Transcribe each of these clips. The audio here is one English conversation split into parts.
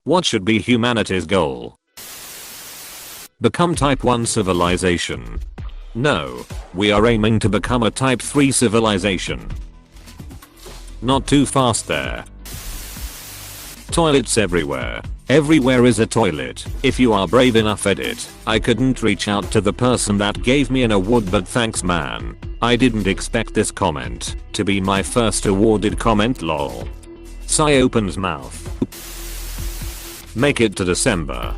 What should be humanity's goal? Become type 1 civilization. No, we are aiming to become a type 3 civilization. Not too fast there. Toilets everywhere. Everywhere is a toilet. If you are brave enough, edit. I couldn't reach out to the person that gave me an award, but thanks man. I didn't expect this comment to be my first awarded comment, lol. Sigh opens mouth. Make it to December.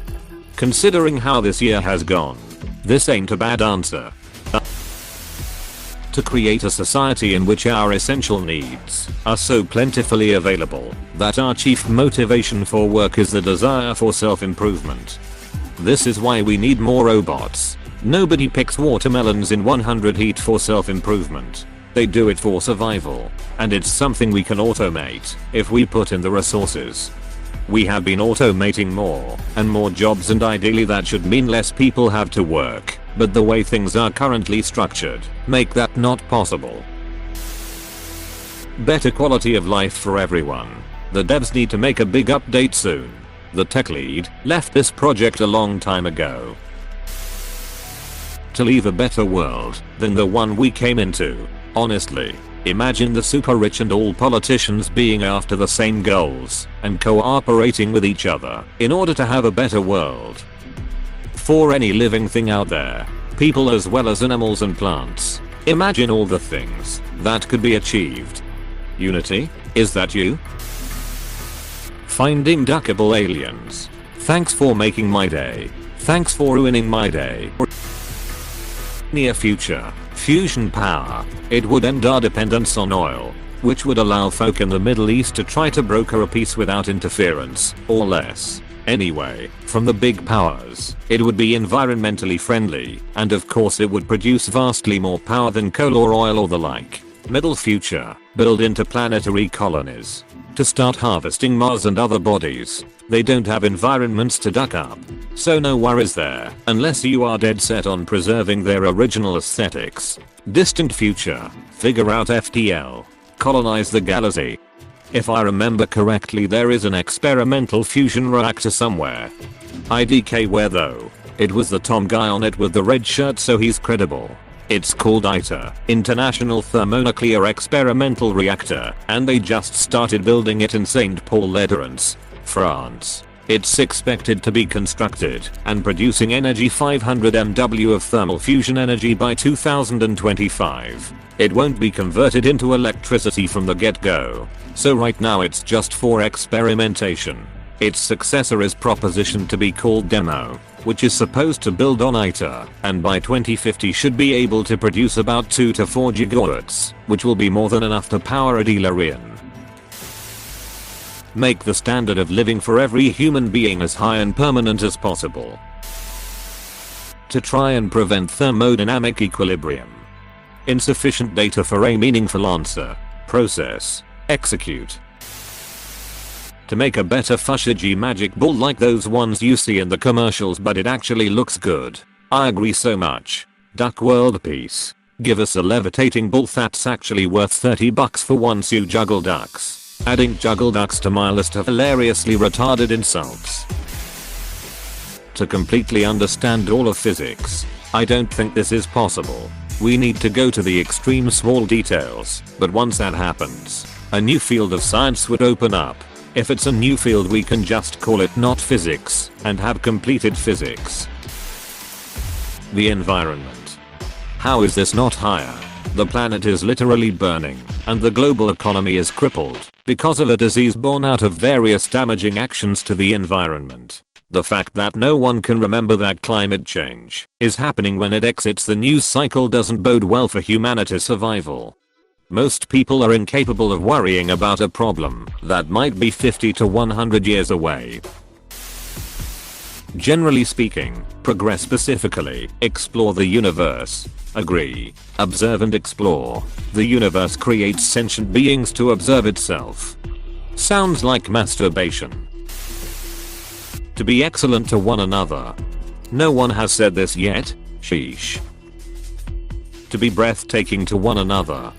Considering how this year has gone, this ain't a bad answer. To create a society in which our essential needs are so plentifully available that our chief motivation for work is the desire for self-improvement. This is why we need more robots. Nobody picks watermelons in 100 heat for self-improvement. They do it for survival, and it's something we can automate if we put in the resources. We have been automating more and more jobs, and ideally that should mean less people have to work, but the way things are currently structured make that not possible. Better quality of life for everyone. The devs need to make a big update soon. The tech lead left this project a long time ago. To leave a better world than the one we came into. Honestly, imagine the super rich and all politicians being after the same goals and cooperating with each other in order to have a better world. For any living thing out there, people as well as animals and plants. Imagine all the things that could be achieved. Unity? Is that you? Finding duckable aliens. Thanks for making my day. Thanks for ruining my day. Near future. Fusion power. It would end our dependence on oil, which would allow folk in the Middle East to try to broker a peace without interference, or less. Anyway, from the big powers, it would be environmentally friendly, and of course it would produce vastly more power than coal or oil or the like. Middle future. Build interplanetary colonies to start harvesting Mars and other bodies. They don't have environments to duck up, so no worries there, unless you are dead set on preserving their original aesthetics. Distant future. Figure out FTL. Colonize the galaxy. If I remember correctly, there is an experimental fusion reactor somewhere. IDK where though? It was the Tom guy on it with the red shirt, so he's credible. It's called ITER, International Thermonuclear Experimental Reactor, and they just started building it in St. Paul, Ledrance, France. It's expected to be constructed and producing energy 500 MW of thermal fusion energy by 2025. It won't be converted into electricity from the get-go, so right now it's just for experimentation. Its successor is propositioned to be called Demo, which is supposed to build on ITER, and by 2050 should be able to produce about 2 to 4 gigawatts, which will be more than enough to power a DeLorean. Make the standard of living for every human being as high and permanent as possible. To try and prevent thermodynamic equilibrium. Insufficient data for a meaningful answer. Process. Execute. To make a better fushigi magic ball like those ones you see in the commercials, but it actually looks good. I agree so much. Duck world peace. Give us a levitating ball that's actually worth $30 for once you juggle ducks. Adding juggle ducks to my list of hilariously retarded insults. To completely understand all of physics. I don't think this is possible. We need to go to the extreme small details, but once that happens, a new field of science would open up. If it's a new field, we can just call it not physics and have completed physics. The environment. How is this not higher? The planet is literally burning, and the global economy is crippled because of a disease born out of various damaging actions to the environment. The fact that no one can remember that climate change is happening when it exits the news cycle doesn't bode well for humanity's survival. Most people are incapable of worrying about a problem that might be 50 to 100 years away. Generally speaking, progress specifically, explore the universe. Agree. Observe and explore. The universe creates sentient beings to observe itself. Sounds like masturbation. To be excellent to one another. No one has said this yet. Sheesh. To be breathtaking to one another.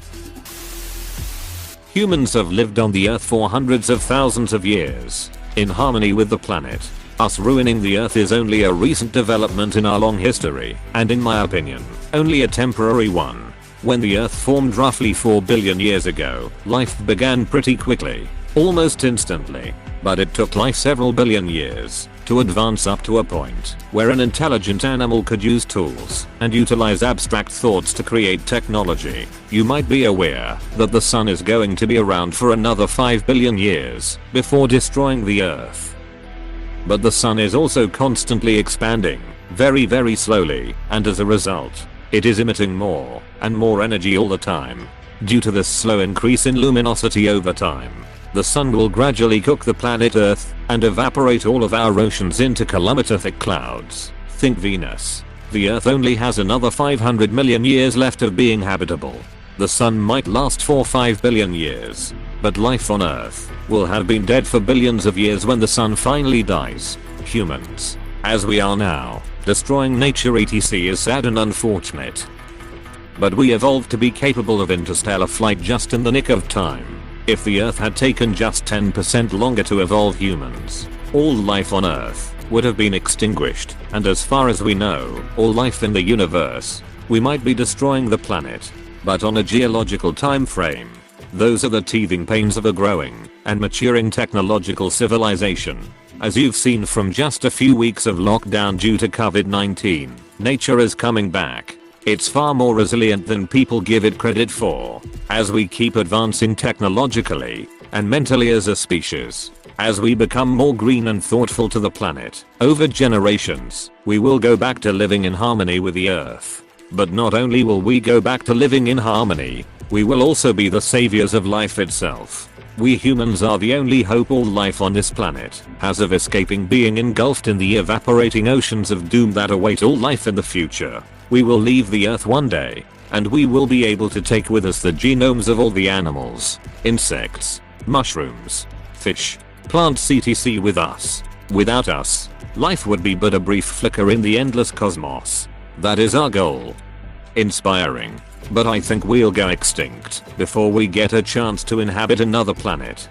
Humans have lived on the earth for hundreds of thousands of years. in harmony with the planet. Us ruining the earth is only a recent development in our long history, and in my opinion, only a temporary one. When the earth formed roughly 4 billion years ago, life began pretty quickly, almost instantly, but it took life several billion years to advance up to a point where an intelligent animal could use tools and utilize abstract thoughts to create technology. You might be aware that the sun is going to be around for another 5 billion years before destroying the earth. But the sun is also constantly expanding, very slowly, and as a result, it is emitting more and more energy all the time. Due to this slow increase in luminosity over time, the sun will gradually cook the planet Earth and evaporate all of our oceans into kilometer-thick clouds. Think Venus. The Earth only has another 500 million years left of being habitable. The sun might last for 5 billion years, but life on Earth will have been dead for billions of years when the sun finally dies. Humans, as we are now, destroying nature etc. is sad and unfortunate. But we evolved to be capable of interstellar flight just in the nick of time. If the Earth had taken just 10% longer to evolve humans, all life on Earth would have been extinguished, and as far as we know, all life in the universe, we might be destroying the planet. But on a geological time frame, those are the teething pains of a growing and maturing technological civilization. As you've seen from just a few weeks of lockdown due to COVID-19, nature is coming back. It's far more resilient than people give it credit for. As we keep advancing technologically and mentally as a species, as we become more green and thoughtful to the planet, over generations, we will go back to living in harmony with the earth. But not only will we go back to living in harmony, we will also be the saviors of life itself. We humans are the only hope all life on this planet has of escaping being engulfed in the evaporating oceans of doom that await all life in the future. We will leave the earth one day, and we will be able to take with us the genomes of all the animals, insects, mushrooms, fish, plants etc. with us. Without us, life would be but a brief flicker in the endless cosmos. That is our goal. Inspiring. But I think we'll go extinct before we get a chance to inhabit another planet.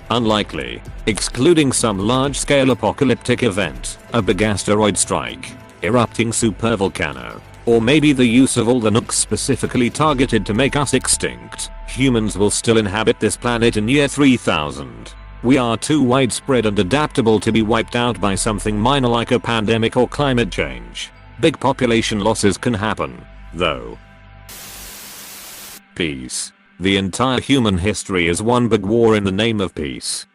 Unlikely, excluding some large-scale apocalyptic event, a big asteroid strike, erupting supervolcano, or maybe the use of all the nukes specifically targeted to make us extinct. Humans will still inhabit this planet in year 3000. We are too widespread and adaptable to be wiped out by something minor like a pandemic or climate change. Big population losses can happen, though. Peace. The entire human history is one big war in the name of peace.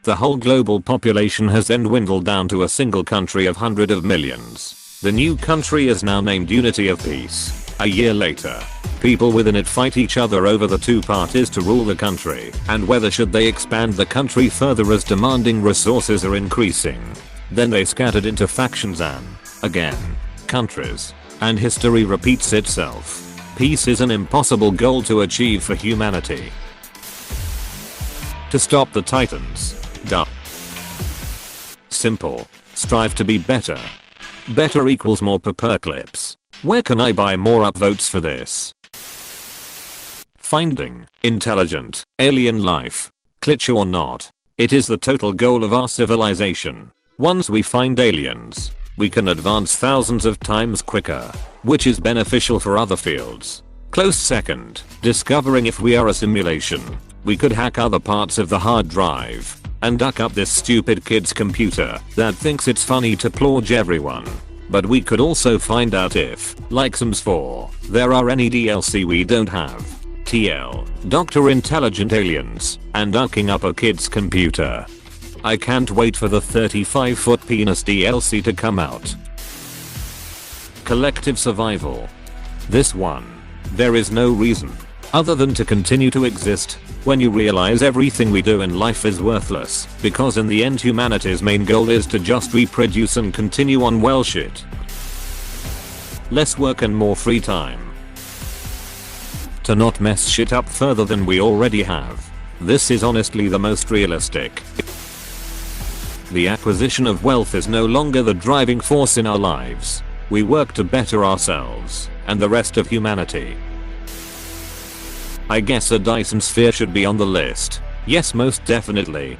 The whole global population has then dwindled down to a single country of hundreds of millions. The new country is now named Unity of Peace. A year later, people within it fight each other over the two parties to rule the country, and whether should they expand the country further as demanding resources are increasing. Then they scattered into factions and, again, countries, and history repeats itself. Peace is an impossible goal to achieve for humanity. To stop the Titans. Duh. Simple. Strive to be better. Better equals more paperclips. Where can I buy more upvotes for this? Finding intelligent alien life. Glitch or not, it is the total goal of our civilization. Once we find aliens, we can advance thousands of times quicker, which is beneficial for other fields. Close second, discovering if we are a simulation. We could hack other parts of the hard drive and duck up this stupid kid's computer that thinks it's funny to plunge everyone. But we could also find out if, like Sims 4, there are any DLC we don't have. TL, Dr. Intelligent Aliens, and ducking up a kid's computer. I can't wait for the 35-foot penis DLC to come out. Collective survival. This one. There is no reason, other than to continue to exist, when you realize everything we do in life is worthless, because in the end humanity's main goal is to just reproduce and continue on well shit. Less work and more free time. To not mess shit up further than we already have. This is honestly the most realistic. The acquisition of wealth is no longer the driving force in our lives. We work to better ourselves and the rest of humanity. I guess a Dyson sphere should be on the list. Yes, most definitely.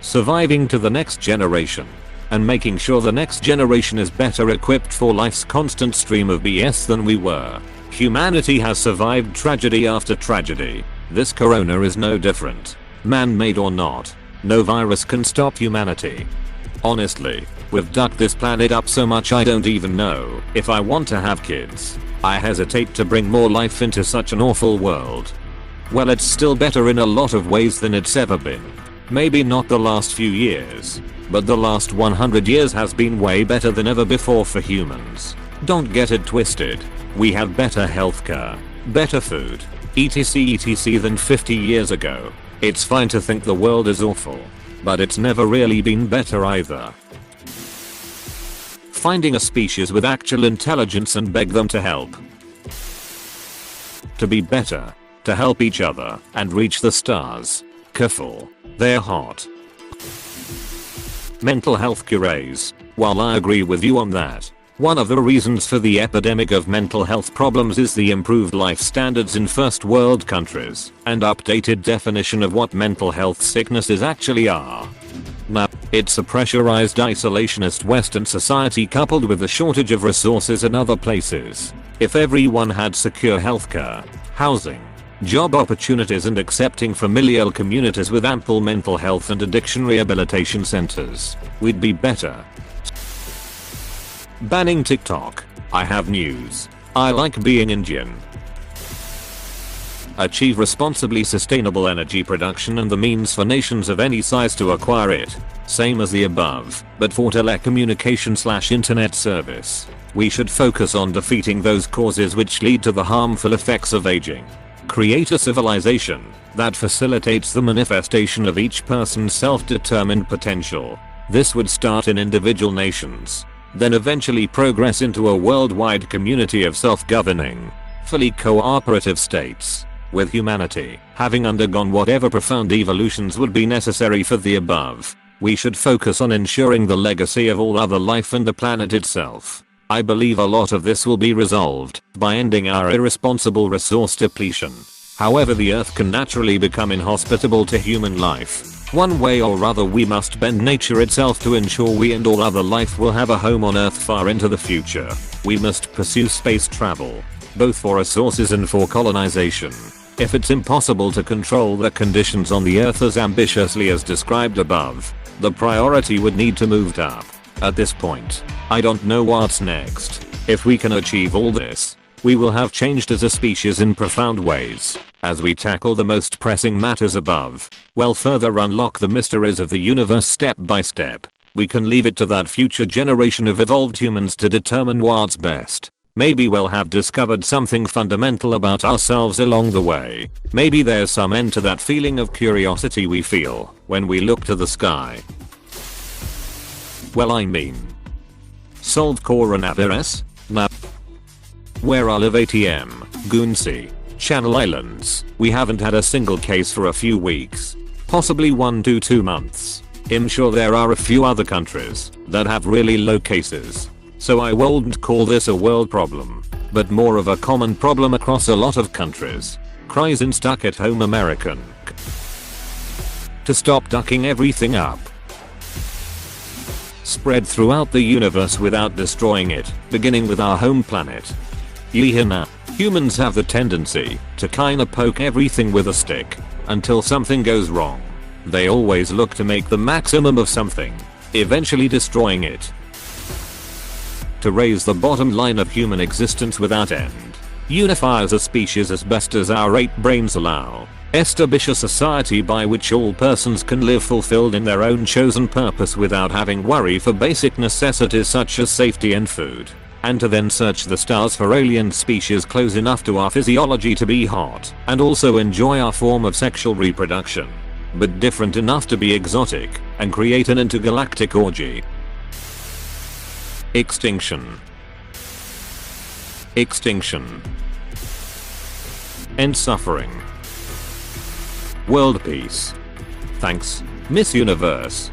surviving to the next generation, and making sure the next generation is better equipped for life's constant stream of BS than we were. Humanity has survived tragedy after tragedy. This corona is no different. Man-made or not, no virus can stop humanity. Honestly, we've ducked this planet up so much I don't even know if I want to have kids. I hesitate to bring more life into such an awful world. Well, it's still better in a lot of ways than it's ever been. Maybe not the last few years, but the last 100 years has been way better than ever before for humans. Don't get it twisted. We have better healthcare, better food, etc than 50 years ago. It's fine to think the world is awful, but it's never really been better either. Finding a species with actual intelligence and beg them to help. To be better, to help each other and reach the stars. Careful, they're hot. Mental health cures. While I agree with you on that, one of the reasons for the epidemic of mental health problems is the improved life standards in first world countries and updated definition of what mental health sicknesses actually are. Now, it's a pressurized isolationist Western society coupled with the shortage of resources in other places. If everyone had secure healthcare, housing, job opportunities and accepting familial communities with ample mental health and addiction rehabilitation centers, we'd be better. Banning TikTok. I have news. I like being Indian. Achieve responsibly sustainable energy production and the means for nations of any size to acquire it. Same as the above, but for telecommunication/internet service. We should focus on defeating those causes which lead to the harmful effects of aging. Create a civilization that facilitates the manifestation of each person's self-determined potential. This would start in individual nations, then eventually progress into a worldwide community of self-governing, fully cooperative states, with humanity having undergone whatever profound evolutions would be necessary for the above. We should focus on ensuring the legacy of all other life and the planet itself. I believe a lot of this will be resolved by ending our irresponsible resource depletion. However, the earth can naturally become inhospitable to human life. One way or other we must bend nature itself to ensure we and all other life will have a home on earth far into the future. We must pursue space travel, both for resources and for colonization. If it's impossible to control the conditions on the earth as ambitiously as described above, the priority would need to move up. At this point, I don't know what's next. If we can achieve all this, we will have changed as a species in profound ways. As we tackle the most pressing matters above, we'll further unlock the mysteries of the universe step by step. We can leave it to that future generation of evolved humans to determine what's best. Maybe we'll have discovered something fundamental about ourselves along the way. Maybe there's some end to that feeling of curiosity we feel when we look to the sky. Well, I mean, solved coronavirus? Nah. Where I live ATM, Guernsey, Channel Islands, we haven't had a single case for a few weeks. Possibly 1 to 2 months. I'm sure there are a few other countries that have really low cases. So I wouldn't call this a world problem, but more of a common problem across a lot of countries. Cries in stuck at home American. To stop ducking everything up. Spread throughout the universe without destroying it, beginning with our home planet. Yeehana. Humans have the tendency to kinda poke everything with a stick until something goes wrong. They always look to make the maximum of something, eventually destroying it. To raise the bottom line of human existence without end. Unify as a species as best as our 8 brains allow. Establish a society by which all persons can live fulfilled in their own chosen purpose without having worry for basic necessities such as safety and food. And to then search the stars for alien species close enough to our physiology to be hot and also enjoy our form of sexual reproduction, but different enough to be exotic, and create an intergalactic orgy. Extinction. Extinction. End suffering. World peace. Thanks, Miss Universe.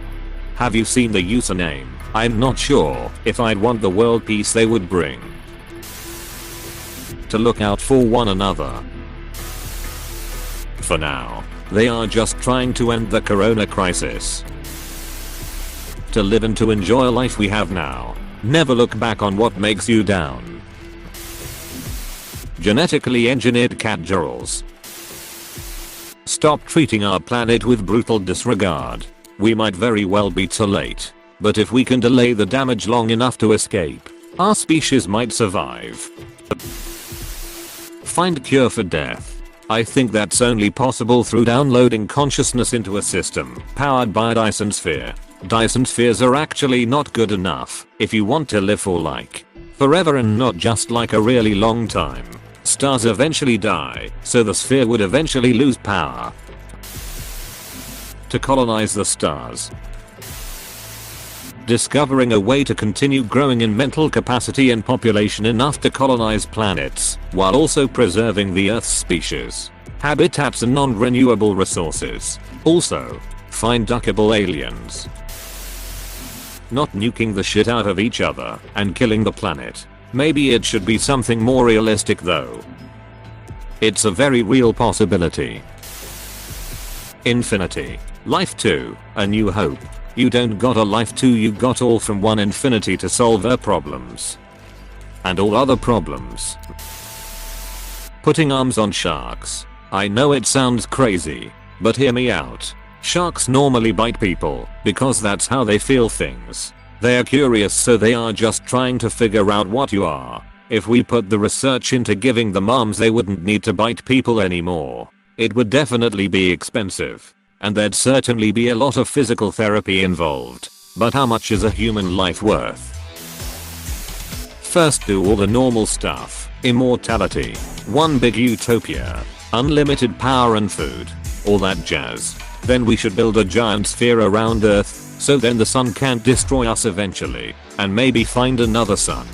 Have you seen the username? I'm not sure if I'd want the world peace they would bring. To look out for one another. For now, they are just trying to end the corona crisis. To live and to enjoy life we have now. Never look back on what makes you down. Genetically engineered cat girls. Stop treating our planet with brutal disregard. We might very well be too late. But if we can delay the damage long enough to escape, our species might survive. Find cure for death. I think that's only possible through downloading consciousness into a system powered by a Dyson sphere. Dyson spheres are actually not good enough if you want to live for like forever and not just like a really long time. Stars eventually die, so the sphere would eventually lose power. To colonize the stars. Discovering a way to continue growing in mental capacity and population enough to colonize planets, while also preserving the Earth's species, habitats and non-renewable resources. Also, find duckable aliens. Not nuking the shit out of each other and killing the planet. Maybe it should be something more realistic though. It's a very real possibility. Infinity. Life 2, A New Hope. You don't got a life 2, you got all from one infinity to solve her problems. And all other problems. Putting arms on sharks. I know it sounds crazy, but hear me out. Sharks normally bite people because that's how they feel things. They are curious, so they are just trying to figure out what you are. If we put the research into giving them arms, they wouldn't need to bite people anymore. It would definitely be expensive. And there'd certainly be a lot of physical therapy involved. But how much is a human life worth? First, do all the normal stuff. Immortality. One big utopia. Unlimited power and food. All that jazz. Then we should build a giant sphere around Earth, so then the sun can't destroy us eventually. And maybe find another sun.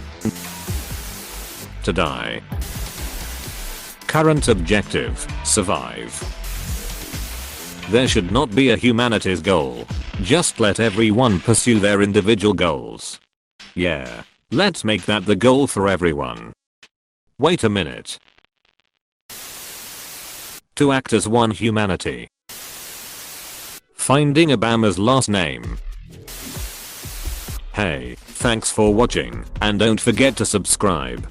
To die. Current objective. Survive. There should not be a humanity's goal. Just let everyone pursue their individual goals. Yeah. Let's make that the goal for everyone. Wait a minute. To act as one humanity. Finding Obama's last name. Hey, thanks for watching, and don't forget to subscribe.